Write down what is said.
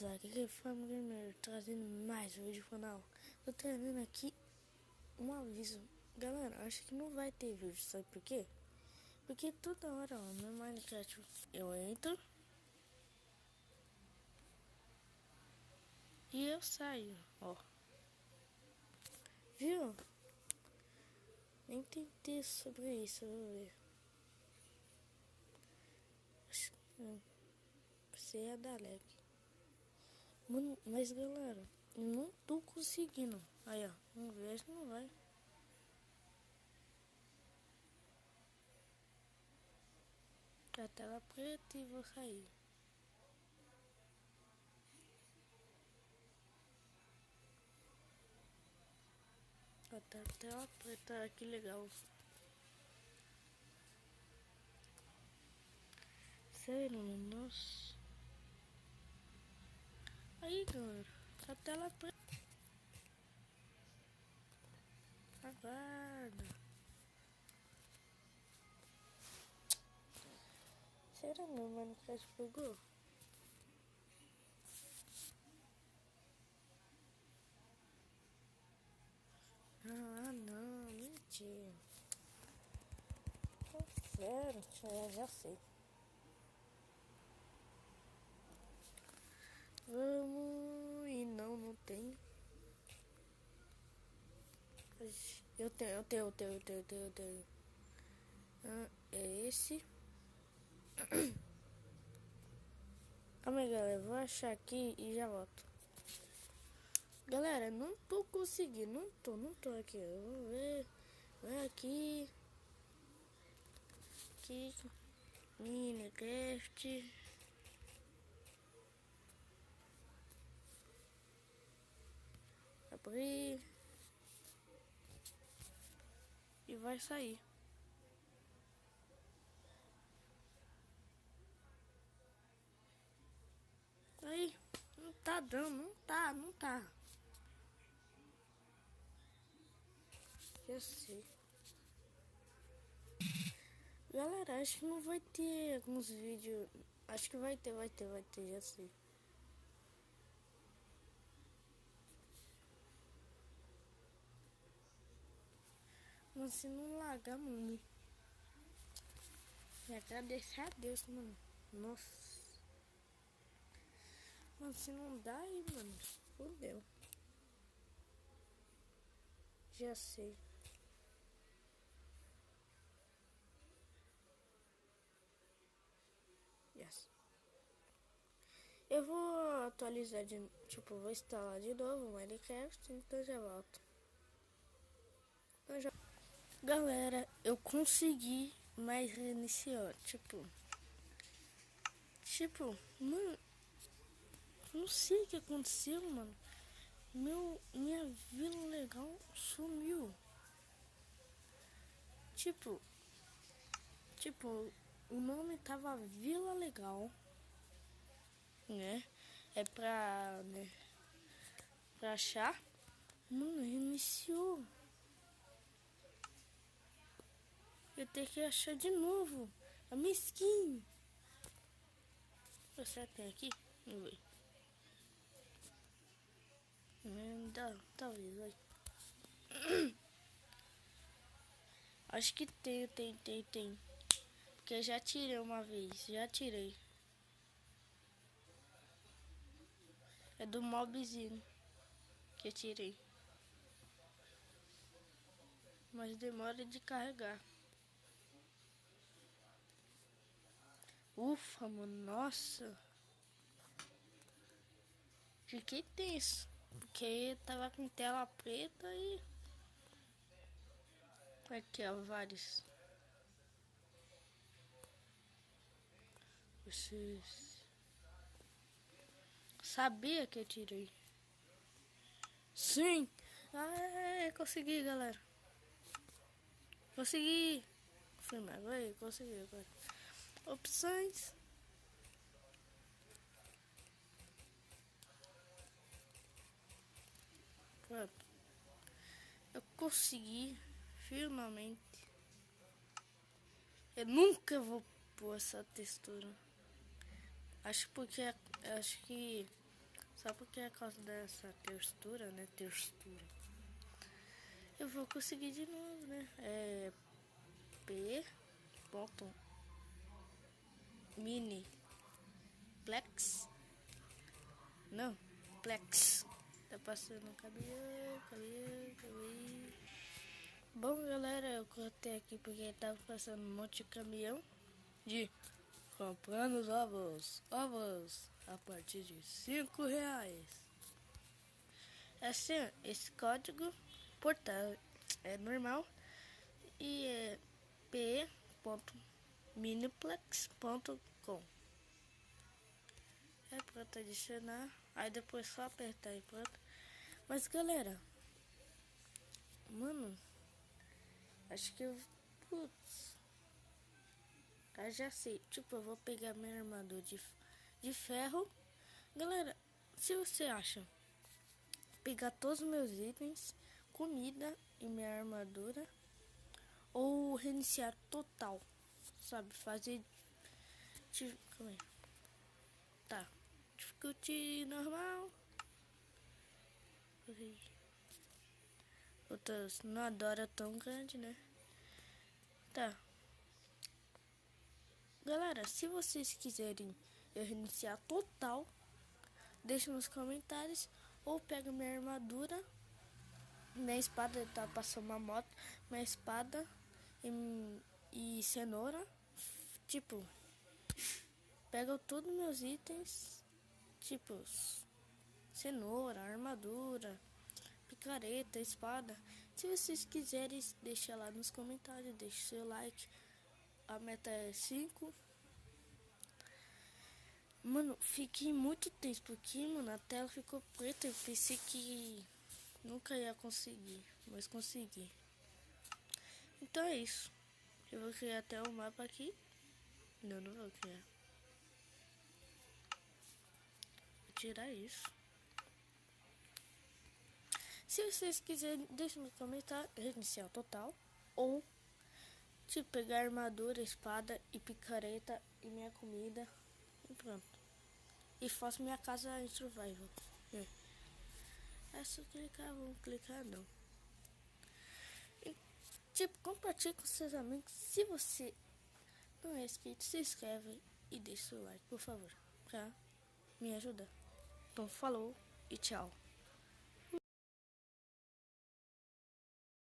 beleza? Aqui é Fama Gamer trazendo mais um vídeo pro canal. Tô trazendo aqui um aviso. Galera, acho que não vai ter vídeo, sabe por quê? Porque toda hora, ó, no Minecraft eu entro e eu saio, ó. Viu? Nem tentei sobre isso, eu vou ver. Acho que não. Você é da lag. Mano, mas galera, eu não tô conseguindo. Aí, ó, não vejo, não vai. A tela preta e vou sair. A tela preta, que legal. Sério, mano, nossa. Aí, galera, a tela preta. Aguarda. Será meu Minecraft bugou? Ah, não, mentira. Sério, já sei. Vamos, e não tem. Eu tenho. Ah, é esse. Calma aí, galera, vou achar aqui e já volto. Galera, não tô conseguindo, não tô aqui. Eu vou ver. Vai aqui. Aqui. Minecraft. Abrir. E vai sair. Aí, não tá dando, não tá. Já sei. Galera, acho que não vai ter alguns vídeos. Acho que vai ter, já sei. Mas se não lagar, mano. E agradecer a Deus, mano. Nossa. Mas se não dá aí, mano. Fudeu. Já sei. Yes. Eu vou atualizar de. Tipo, vou instalar de novo o Minecraft, então já volto. Galera, eu consegui, mas reiniciou. Tipo, mano, não sei o que aconteceu, mano. Minha vila legal sumiu. Tipo, o nome tava Vila Legal, né? É né, pra achar. Mano, reiniciou. Eu tenho que achar de novo a minha skin. Será que tem aqui? Vamos ver. Talvez, vai. Acho que tem. Porque eu já tirei uma vez, já tirei. É do mobzinho que eu tirei. Mas demora de carregar. Ufa, mano, nossa. Fiquei tenso. Porque tava com tela preta e... Aqui, ó, vários. Vocês... Sabia que eu tirei. Sim! Ah, consegui, galera. Consegui. Confirmar agora, consegui agora. Opções. Pronto. Eu consegui. Finalmente. Eu nunca vou pôr essa textura. Acho que Só porque é por causa dessa textura, né? Textura. Eu vou conseguir de novo, né? É P ponto mini plex. Não, plex. Tá passando cabelo. Bom, galera, eu cortei aqui porque tava passando um monte de caminhão de comprando os ovos a partir de R$ 5. Assim, esse código portal é normal e é p.miniplex.com. É pronto, adicionar, aí depois só apertar e pronto. Mas galera, mano, acho que eu, putz, eu já sei, tipo, eu vou pegar minha armadura de ferro. Galera, se você acha pegar todos os meus itens, comida e minha armadura, ou reiniciar total, sabe, fazer tipo, calma aí. Tá, dificuldade normal. Outras não adora tão grande, né? Tá. Galera, se vocês quiserem eu reiniciar total, deixa nos comentários. Ou pega minha armadura, minha espada, tá passando uma moto, minha espada e cenoura. Tipo, pega todos meus itens, tipo, cenoura, armadura, picareta, espada. Se vocês quiserem, deixa lá nos comentários, deixa seu like. A meta é 5. Mano, fiquei muito tenso porque, mano, a tela ficou preta. Eu pensei que nunca ia conseguir, mas consegui. Então é isso. Eu vou criar até o mapa aqui. Não vou criar. Vou tirar isso. Se vocês quiserem, deixa no comentário reiniciar total. Ou tipo, pegar armadura, espada e picareta e minha comida. E pronto. E faço minha casa em survival. É só clicar, vamos clicar não. E, tipo, compartilhe com seus amigos. Se você não é inscrito, se inscreve e deixa o like, por favor, pra me ajudar. Então falou e tchau.